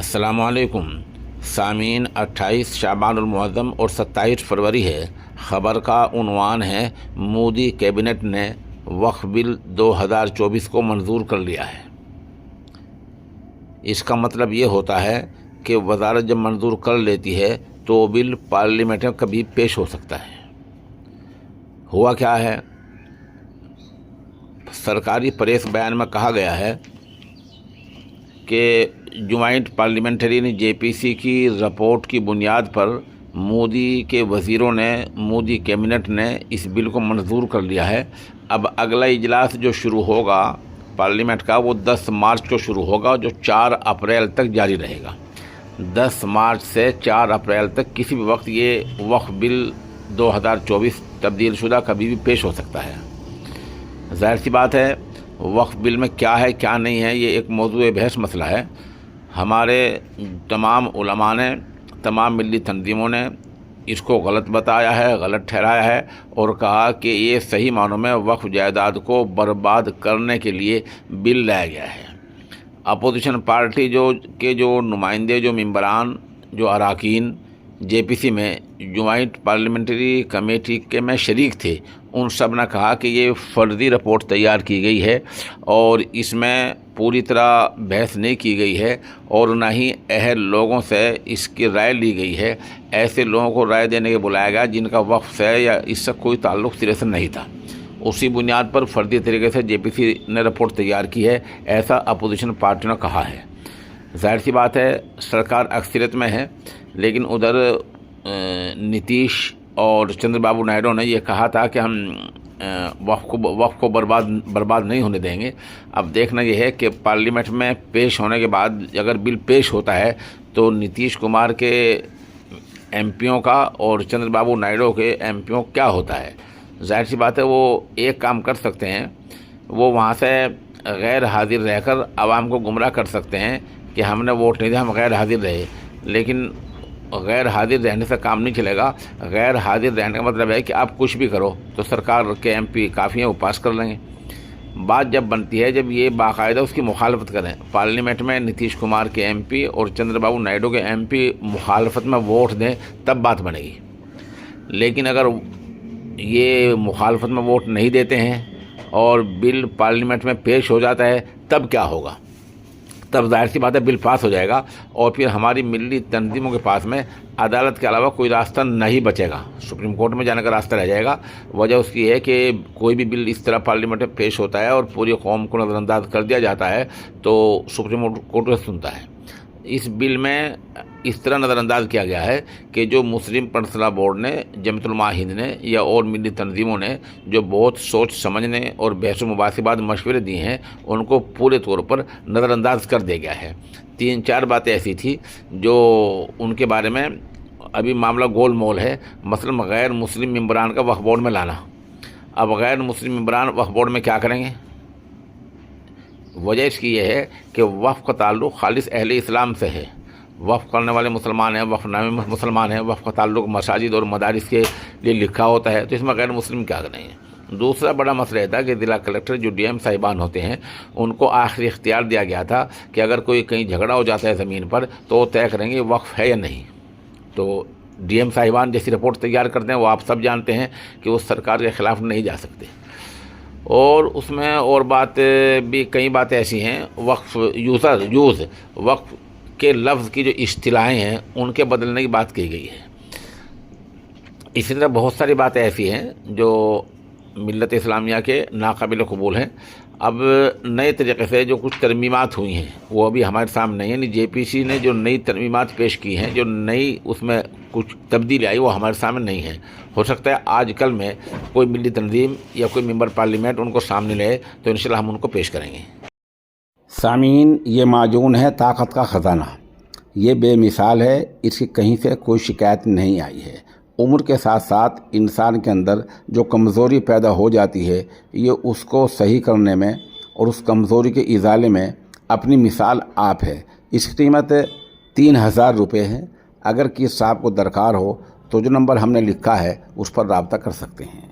अस्सलामु अलैकुम सामीन। 28 शाबान मुअज़्ज़म और 27 फरवरी है। ख़बर का उन्वान है मोदी कैबिनेट ने वक्फ बिल 2024 को मंजूर कर लिया है। इसका मतलब ये होता है कि वज़ारत जब मंजूर कर लेती है तो बिल पार्लियामेंट में कभी पेश हो सकता है। हुआ क्या है, सरकारी प्रेस बयान में कहा गया है कि जॉइंट पार्लियामेंट्री जेपीसी की रिपोर्ट की बुनियाद पर मोदी के वज़ीरों ने, मोदी कैबिनेट ने इस बिल को मंजूर कर लिया है। अब अगला इजलास जो शुरू होगा पार्लियामेंट का वो 10 मार्च को शुरू होगा, जो 4 अप्रैल तक जारी रहेगा। 10 मार्च से 4 अप्रैल तक किसी भी वक्त ये वक्फ बिल 2024 तब्दील शुदा कभी भी पेश हो सकता है। ज़ाहिर सी बात है वक्फ बिल में क्या है क्या नहीं है ये एक मौजूद बहस मसला है। हमारे तमाम उलमा ने, तमाम मिली तंजीमों ने इसको गलत बताया है, गलत ठहराया है और कहा कि ये सही मानों में वक्फ जायदाद को बर्बाद करने के लिए बिल लाया गया है। अपोजिशन पार्टी जो नुमाइंदे, जो मेंबरान, जो अरकान जेपीसी में जॉइंट पार्लियामेंट्री कमेटी के में शरीक थे, उन सब ने कहा कि ये फर्जी रिपोर्ट तैयार की गई है और इसमें पूरी तरह बहस नहीं की गई है और ना ही अहल लोगों से इसकी राय ली गई है। ऐसे लोगों को राय देने के बुलाया गया जिनका वक्फ से या इससे कोई ताल्लुक़ सिरे से नहीं था। उसी बुनियाद पर फर्जी तरीके से जेपीसी ने रिपोर्ट तैयार की है, ऐसा अपोजिशन पार्टियों ने कहा है। ज़ाहिर सी बात है सरकार अक्सरियत में है, लेकिन उधर नीतीश और चंद्रबाबू नायडू ने यह कहा था कि हम वक्फ को बर्बाद नहीं होने देंगे। अब देखना यह है कि पार्लियामेंट में पेश होने के बाद अगर बिल पेश होता है तो नीतीश कुमार के एमपीओं का और चंद्रबाबू नायडू के एमपीओं क्या होता है। ज़ाहिर सी बात है वो एक काम कर सकते हैं, वो वहाँ से गैर हाजिर रहकर आवाम को गुमराह कर सकते हैं कि हमने वोट नहीं दिया, हम गैर हाजिर रहे। लेकिन गैर हाजिर रहने से काम नहीं चलेगा। गैर हाजिर रहने का मतलब है कि आप कुछ भी करो तो सरकार के एमपी काफ़ी हैं, वो पास कर लेंगे। बात जब बनती है जब ये बाकायदा उसकी मुखालफत करें, पार्लियामेंट में नीतीश कुमार के एमपी और चंद्रबाबू नायडू के एमपी मुखालफत में वोट दें तब बात बनेगी। लेकिन अगर ये मुखालफत में वोट नहीं देते हैं और बिल पार्लियामेंट में पेश हो जाता है तब क्या होगा? तब जाहिर सी बात है बिल पास हो जाएगा और फिर हमारी मिली तंजीमों के पास में अदालत के अलावा कोई रास्ता नहीं बचेगा, सुप्रीम कोर्ट में जाने का रास्ता रह जाएगा। वजह उसकी है कि कोई भी बिल इस तरह पार्लियामेंट में पेश होता है और पूरी कौम को नज़रअंदाज कर दिया जाता है तो सुप्रीम कोर्ट सुनता है। इस बिल में इस तरह नज़रअंदाज किया गया है कि जो मुस्लिम पर्सनल बोर्ड ने, जमीयत उलमा हिंद ने या और मिली तंजीमों ने जो बहुत सोच समझने और बहस मुबाहिसे बाद मशवरे दिए हैं उनको पूरे तौर पर नज़रअंदाज कर दिया गया है। 3-4 बातें ऐसी थी जो उनके बारे में अभी मामला गोल मोल है। मसलन गैर मुस्लिम मेंबरान का वक्फ बोर्ड में लाना। अब गैर मुस्लिम मेंबरान वक्फ बोर्ड में क्या करेंगे? वजह इसकी यह है कि वक्फ का ताल्लुक़ खालिस अहले इस्लाम से है। वक्फ करने वाले मुसलमान हैं, वक्फनामे मुसलमान हैं, वक्फ का ताल्लुक़ मसाजिद और मदारिस के लिए लिखा होता है, तो इसमें गैर मुस्लिम क्या करेंगे? दूसरा बड़ा मसला था कि ज़िला कलेक्टर जो डीएम साहिबान होते हैं उनको आखिरी इख्तियार दिया गया था कि अगर कोई कहीं झगड़ा हो जाता है ज़मीन पर तो वो तय करेंगे वक्फ है या नहीं। तो डीएम साहिबान जैसी रिपोर्ट तैयार करते हैं वो आप सब जानते हैं कि वो सरकार के ख़िलाफ़ नहीं जा सकते। और उसमें और बात भी कई बातें ऐसी हैं, वक्फ यूज़ वक्फ के लफ्ज़ की जो इस्तिलाहें हैं उनके बदलने की बात की गई है। इसी तरह बहुत सारी बातें ऐसी हैं जो मिल्लत इस्लामिया के नाकाबिल कबूल हैं। अब नए तरीक़े से जो कुछ तरमीमात हुई हैं वो अभी हमारे सामने नहीं है। जेपीसी ने जो नई तरमीमात पेश की हैं, जो नई उसमें कुछ तब्दीली आई वो हमारे सामने नहीं है। हो सकता है आज कल में कोई मिली तंजीम या कोई मेंबर पार्लियामेंट उनको सामने ले तो इंशाल्लाह हम उनको पेश करेंगे। सामीन, ये माजून है ताकत का ख़जाना। ये बेमिसाल है, इसकी कहीं से कोई शिकायत नहीं आई है। उम्र के साथ साथ इंसान के अंदर जो कमज़ोरी पैदा हो जाती है ये उसको सही करने में और उस कमज़ोरी के इज़ाले में अपनी मिसाल आप है। इसकी कीमत 3000 रुपये है। अगर किसी साहब को दरकार हो तो जो नंबर हमने लिखा है उस पर रब्ता कर सकते हैं।